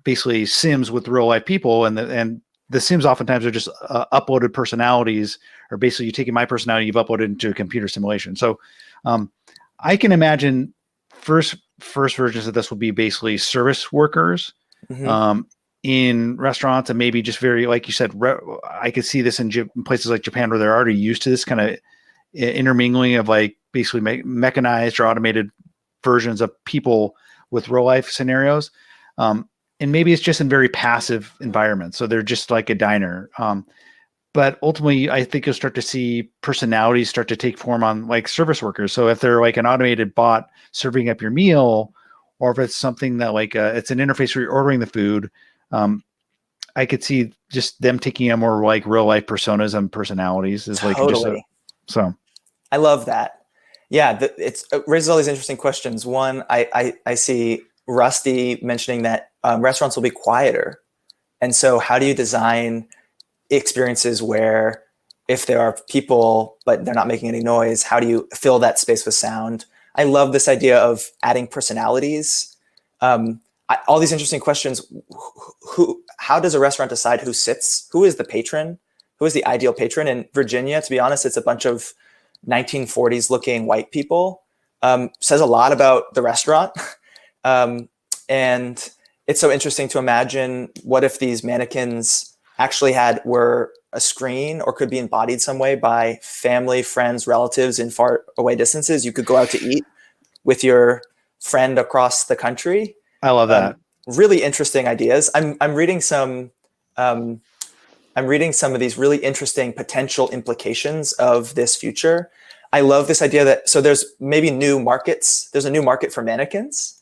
basically Sims with real life people, and the Sims oftentimes are just uploaded personalities, or basically you taking my personality, you've uploaded into a computer simulation. So I can imagine first versions of this will be basically service workers in restaurants, and maybe just very, like you said, I could see this in places like Japan, where they're already used to this kind of intermingling of like basically mechanized or automated versions of people with real life scenarios. And maybe it's just in very passive environments. So they're just like a diner. But ultimately, I think you'll start to see personalities start to take form on like service workers. So if they're like an automated bot serving up your meal, or if it's something that like it's an interface where you're ordering the food, I could see just them taking on more like real life personas and personalities. Is like
totally.
So
I love that. Yeah, it raises all these interesting questions. One, I see Rusty mentioning that restaurants will be quieter. And so how do you design experiences where if there are people, but they're not making any noise, how do you fill that space with sound? I love this idea of adding personalities. All these interesting questions. How does a restaurant decide who sits? Who is the patron? Who is the ideal patron? In Virginia, to be honest, it's a bunch of 1940s looking white people. Says a lot about the restaurant. And it's so interesting to imagine, what if these mannequins actually were a screen or could be embodied some way by family, friends, relatives in far away distances. You could go out to eat with your friend across the country.
I love that.
Really interesting ideas. I'm reading some of these really interesting potential implications of this future. I love this idea that, so there's maybe new markets. There's a new market for mannequins,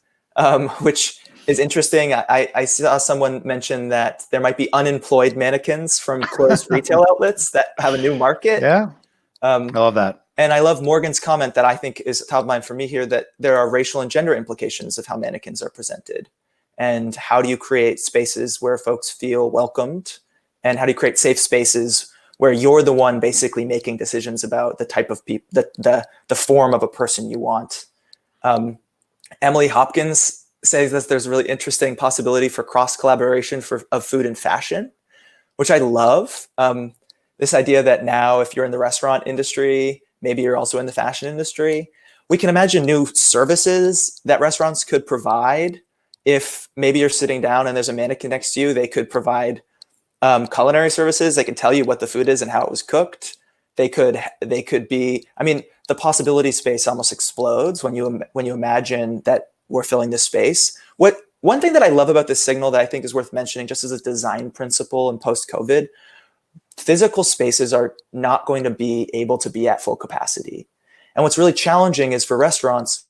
which is interesting. I saw someone mention that there might be unemployed mannequins from closed retail outlets that have a new market.
Yeah, I love that.
And I love Morgan's comment that I think is top of mind for me here, that there are racial and gender implications of how mannequins are presented. And how do you create spaces where folks feel welcomed? And how do you create safe spaces where you're the one basically making decisions about the type of people, the form of a person you want? Emily Hopkins says that there's a really interesting possibility for cross collaboration of food and fashion, which I love. This idea that now, if you're in the restaurant industry, maybe you're also in the fashion industry. We can imagine new services that restaurants could provide. If maybe you're sitting down and there's a mannequin next to you, they could provide culinary services. They can tell you what the food is and how it was cooked. They could be, I mean, the possibility space almost explodes when you imagine that we're filling this space. One thing that I love about this signal that I think is worth mentioning, just as a design principle in post-COVID, physical spaces are not going to be able to be at full capacity. And what's really challenging is for restaurants,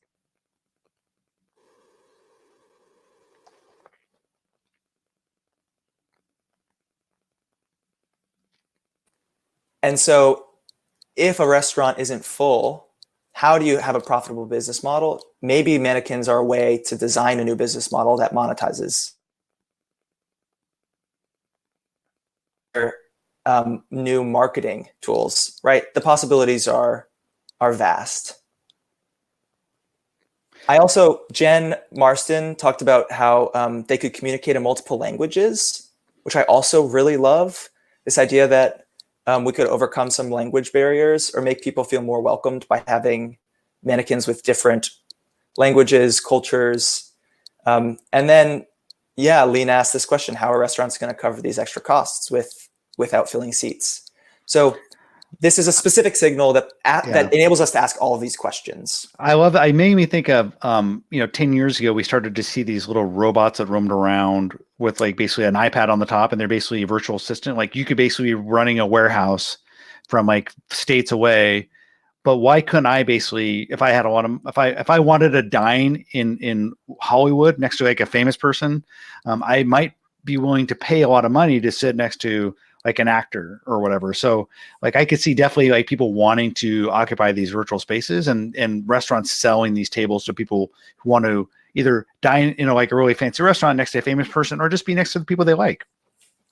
and so if a restaurant isn't full, how do you have a profitable business model? Maybe mannequins are a way to design a new business model that monetizes new marketing tools, right? The possibilities are vast. Jen Marston talked about how they could communicate in multiple languages, which I also really love. This idea that we could overcome some language barriers or make people feel more welcomed by having mannequins with different languages, cultures. And then, Lean asked this question: how are restaurants going to cover these extra costs without filling seats? So this is a specific signal that enables us to ask all of these questions.
I love it. It made me think of, 10 years ago, we started to see these little robots that roamed around with like basically an iPad on the top, and they're basically a virtual assistant. Like you could basically be running a warehouse from like states away. But why couldn't I basically, if I wanted to dine in Hollywood next to like a famous person, I might be willing to pay a lot of money to sit next to like an actor or whatever. So like I could see definitely like people wanting to occupy these virtual spaces, and restaurants selling these tables to people who want to either dine in like a really fancy restaurant next to a famous person, or just be next to the people they like.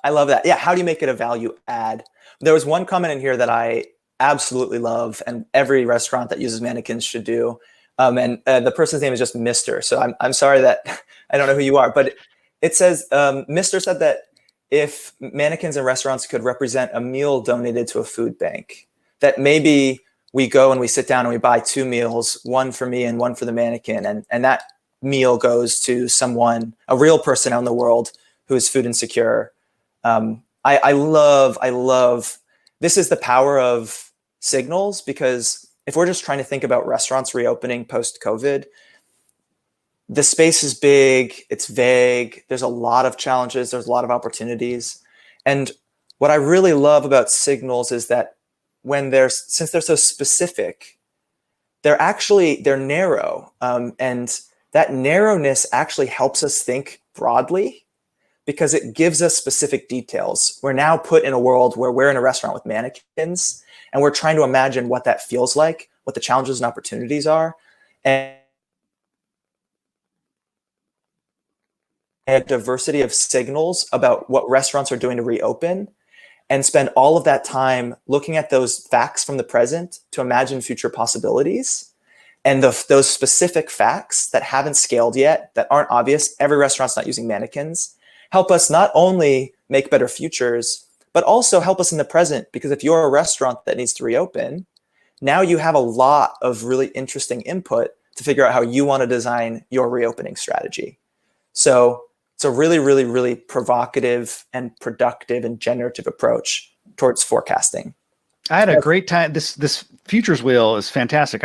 I love that. Yeah. How do you make it a value add? There was one comment in here that I absolutely love, and every restaurant that uses mannequins should do. And the person's name is just Mr. So I'm sorry that I don't know who you are, but it says, Mr. said that if mannequins in restaurants could represent a meal donated to a food bank, that maybe we go and we sit down and we buy 2 meals, one for me and one for the mannequin. And that meal goes to someone, a real person out in the world who is food insecure. I love, this is the power of signals, because if we're just trying to think about restaurants reopening post-COVID, the space is big, it's vague, there's a lot of challenges, there's a lot of opportunities. And what I really love about signals is that since they're so specific, they're narrow. And that narrowness actually helps us think broadly, because it gives us specific details. We're now put in a world where we're in a restaurant with mannequins, and we're trying to imagine what that feels like, what the challenges and opportunities are. And a diversity of signals about what restaurants are doing to reopen, and spend all of that time looking at those facts from the present to imagine future possibilities. And those specific facts that haven't scaled yet, that aren't obvious, every restaurant's not using mannequins, help us not only make better futures, but also help us in the present. Because if you're a restaurant that needs to reopen, now you have a lot of really interesting input to figure out how you want to design your reopening strategy. So it's a really, really, really provocative and productive and generative approach towards forecasting.
I had a great time. This futures wheel is fantastic.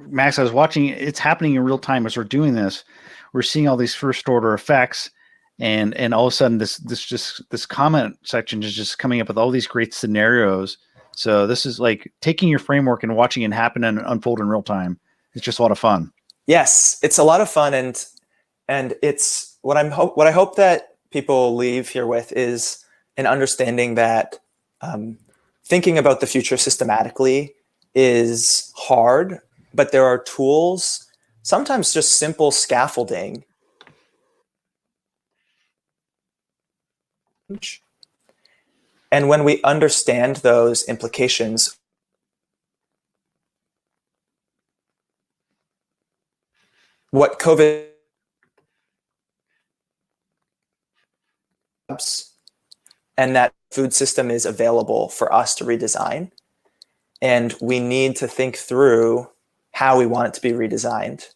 Max, I was watching it. It's happening in real time as we're doing this. We're seeing all these first order effects, and all of a sudden this comment section is just coming up with all these great scenarios. So this is like taking your framework and watching it happen and unfold in real time. It's just a lot of fun.
Yes, it's a lot of fun, and it's what I hope that people leave here with is an understanding that thinking about the future systematically is hard, but there are tools, sometimes just simple scaffolding. And when we understand those implications, what COVID and that food system is available for us to redesign. And we need to think through how we want it to be redesigned.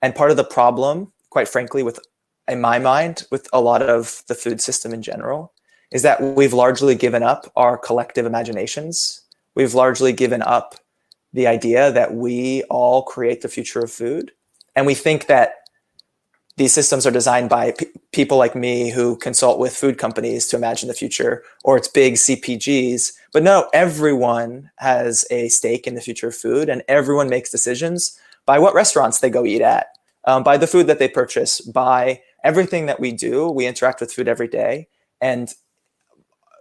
And part of the problem, quite frankly, in my mind, with a lot of the food system in general, is that we've largely given up our collective imaginations. We've largely given up the idea that we all create the future of food. And we think that these systems are designed by people like me who consult with food companies to imagine the future, or it's big CPGs. But no, everyone has a stake in the future of food, and everyone makes decisions by what restaurants they go eat at, by the food that they purchase, by everything that we do. We interact with food every day. And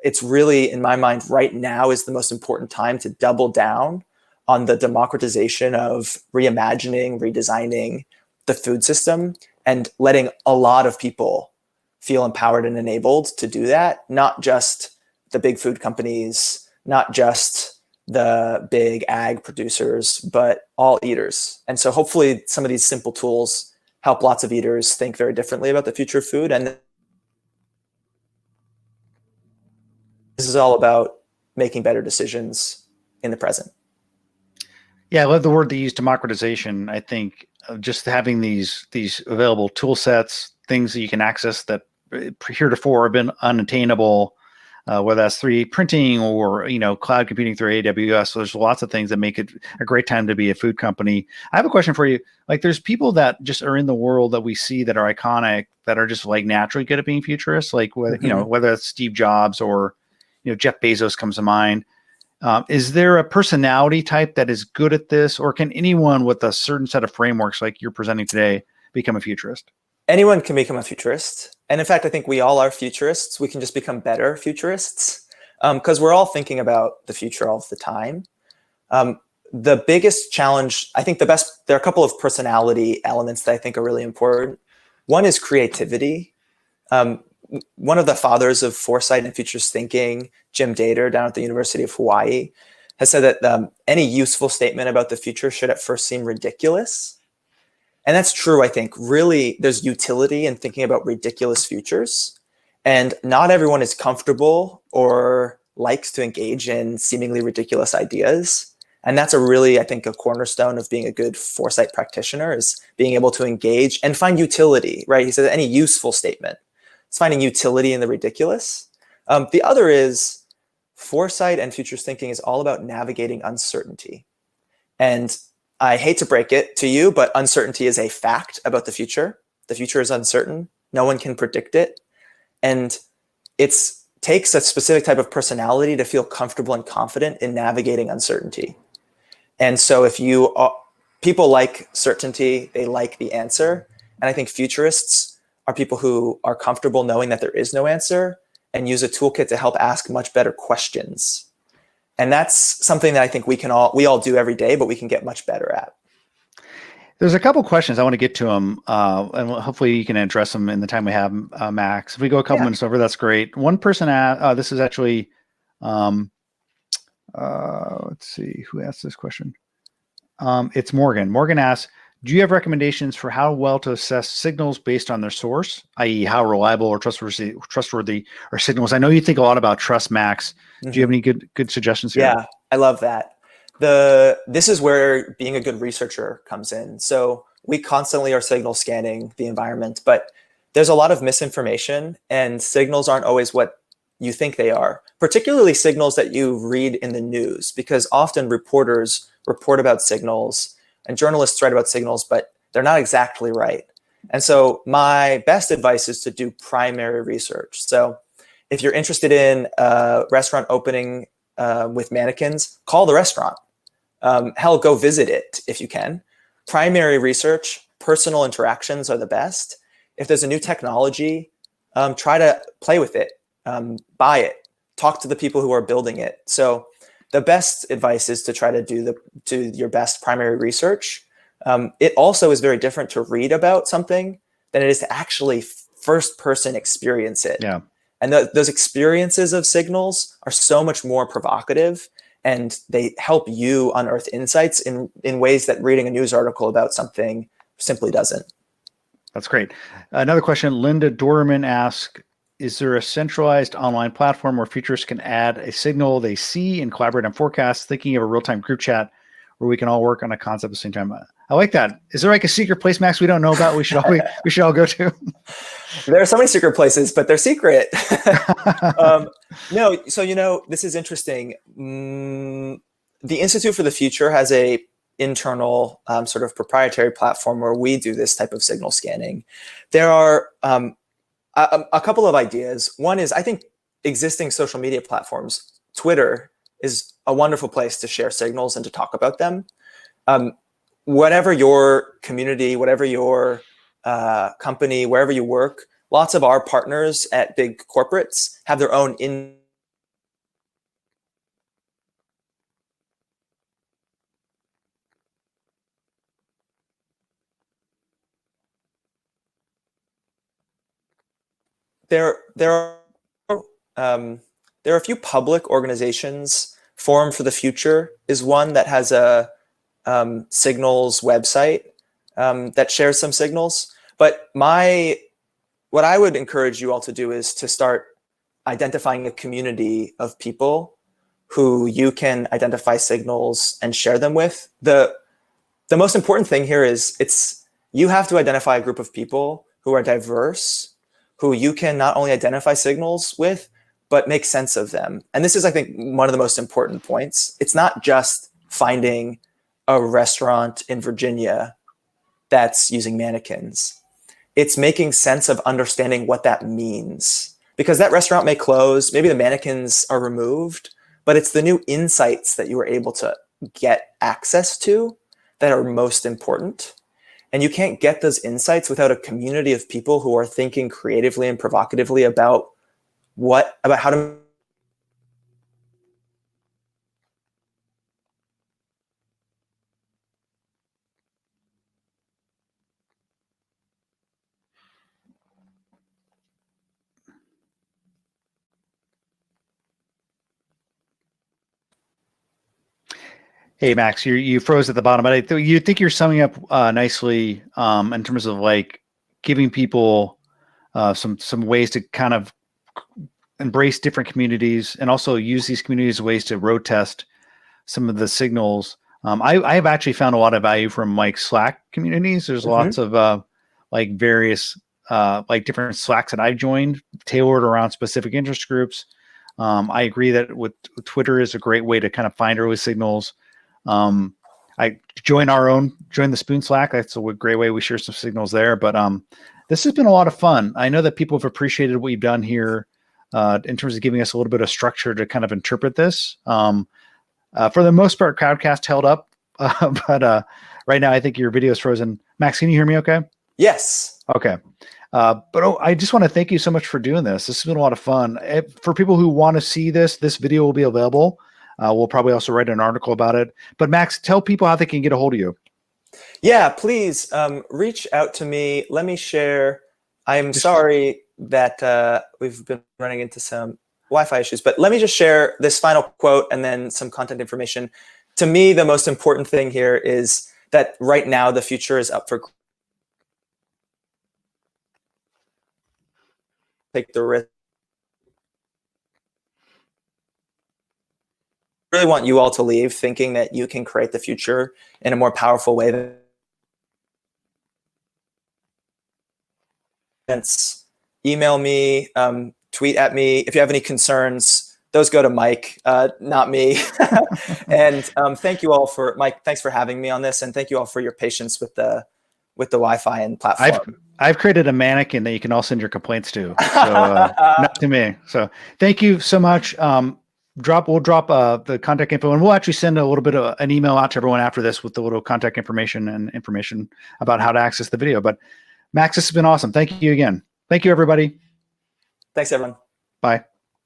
it's really, in my mind, right now is the most important time to double down on the democratization of reimagining, redesigning the food system, and letting a lot of people feel empowered and enabled to do that, not just the big food companies, not just the big ag producers, but all eaters. And so hopefully some of these simple tools help lots of eaters think very differently about the future of food. And this is all about making better decisions in the present.
Yeah, I love the word they use, democratization. I think just having these available tool sets, things that you can access that heretofore have been unattainable, whether that's 3D printing or cloud computing through AWS. So there's lots of things that make it a great time to be a food company. I have a question for you. Like, there's people that just are in the world that we see that are iconic, that are just like naturally good at being futurists. Like whether it's Steve Jobs or Jeff Bezos comes to mind. Is there a personality type that is good at this, or can anyone with a certain set of frameworks like you're presenting today become a futurist?
Anyone can become a futurist. And in fact, I think we all are futurists. We can just become better futurists because we're all thinking about the future all the time. The biggest challenge, I think there are a couple of personality elements that I think are really important. One is creativity. One of the fathers of foresight and futures thinking, Jim Dater down at the University of Hawaii, has said that any useful statement about the future should at first seem ridiculous. And that's true, I think. Really, there's utility in thinking about ridiculous futures. And not everyone is comfortable or likes to engage in seemingly ridiculous ideas. And that's I think, a cornerstone of being a good foresight practitioner, is being able to engage and find utility, right? He said any useful statement. It's finding utility in the ridiculous. The other is foresight and futures thinking is all about navigating uncertainty. And I hate to break it to you, but uncertainty is a fact about the future. The future is uncertain. No one can predict it. And it takes a specific type of personality to feel comfortable and confident in navigating uncertainty. And so people like certainty, they like the answer. And I think futurists are people who are comfortable knowing that there is no answer and use a toolkit to help ask much better questions. And that's something that I think we all do every day, but we can get much better at.
There's a couple questions I want to get to them, and hopefully you can address them in the time we have, Max. If we go a couple
Yeah.
minutes over, that's great. One person asked, this is actually, um, let's see, who asked this question? It's Morgan. Morgan asks, do you have recommendations for how well to assess signals based on their source, i.e. how reliable or trustworthy are signals? I know you think a lot about trust, Max. Do you have any good suggestions here?
Yeah, I love that. This is where being a good researcher comes in. So we constantly are signal scanning the environment, but there's a lot of misinformation, and signals aren't always what you think they are, particularly signals that you read in the news, because often reporters report about signals and journalists write about signals, but they're not exactly right. And so my best advice is to do primary research. So if you're interested in a restaurant opening with mannequins, call the restaurant. Hell, go visit it if you can. Primary research, personal interactions are the best. If there's a new technology, try to play with it, buy it, talk to the people who are building it. So the best advice is to try to do your best primary research. It also is very different to read about something than it is to actually first person experience it.
Yeah.
And those experiences of signals are so much more provocative, and they help you unearth insights in ways that reading a news article about something simply doesn't.
That's great. Another question, Linda Dorman asks, is there a centralized online platform where futurists can add a signal they see and collaborate on forecasts, thinking of a real-time group chat where we can all work on a concept at the same time? I like that. Is there like a secret place, Max, we don't know about? We should all go to.
There are so many secret places, but they're secret. No, so this is interesting. The Institute for the Future has a internal sort of proprietary platform where we do this type of signal scanning. There are a couple of ideas. One is, I think existing social media platforms, Twitter is a wonderful place to share signals and to talk about them. Whatever your community, whatever your company, wherever you work, lots of our partners at big corporates have their own there are a few public organizations. Forum for the Future is one that has a signals website that shares some signals. But what I would encourage you all to do is to start identifying a community of people who you can identify signals and share them with. The most important thing here is you have to identify a group of people who are diverse, who you can not only identify signals with, but make sense of them. And this is, I think, one of the most important points. It's not just finding a restaurant in Virginia that's using mannequins. It's making sense of understanding what that means. Because that restaurant may close, maybe the mannequins are removed, but it's the new insights that you were able to get access to that are most important. And you can't get those insights without a community of people who are thinking creatively and provocatively about how to.
Hey, Max, you froze at the bottom, but you think you're summing up nicely in terms of like giving people some ways to kind of embrace different communities and also use these communities as ways to road test some of the signals. I have actually found a lot of value from like Slack communities. There's lots of like various like different Slacks that I've joined tailored around specific interest groups. I agree that with Twitter is a great way to kind of find early signals. I join the Spoon Slack. That's a great way we share some signals there. But this has been a lot of fun. I know that people have appreciated what you've done here in terms of giving us a little bit of structure to kind of interpret this. For the most part, Crowdcast held up, but right now I think your video is frozen. Max, can you hear me okay?
Yes.
Okay. But I just want to thank you so much for doing this. This has been a lot of fun. For people who want to see this video will be available. We'll probably also write an article about it. But Max, tell people how they can get a hold of you.
Yeah, please reach out to me. Let me share. I'm sorry that we've been running into some Wi-Fi issues, but let me just share this final quote and then some content information. To me, the most important thing here is that right now the future is up for take the risk. I really want you all to leave thinking that you can create the future in a more powerful way than email me, tweet at me. If you have any concerns, those go to Mike, not me. And thank you all for, Mike, thanks for having me on this. And thank you all for your patience with the Wi-Fi and platform.
I've created a mannequin that you can all send your complaints to. So not to me. So thank you so much. We'll drop the contact info, and we'll actually send a little bit of an email out to everyone after this with the little contact information and information about how to access the video. But Max, this has been awesome. Thank you again. Thank you, everybody.
Thanks, everyone.
Bye.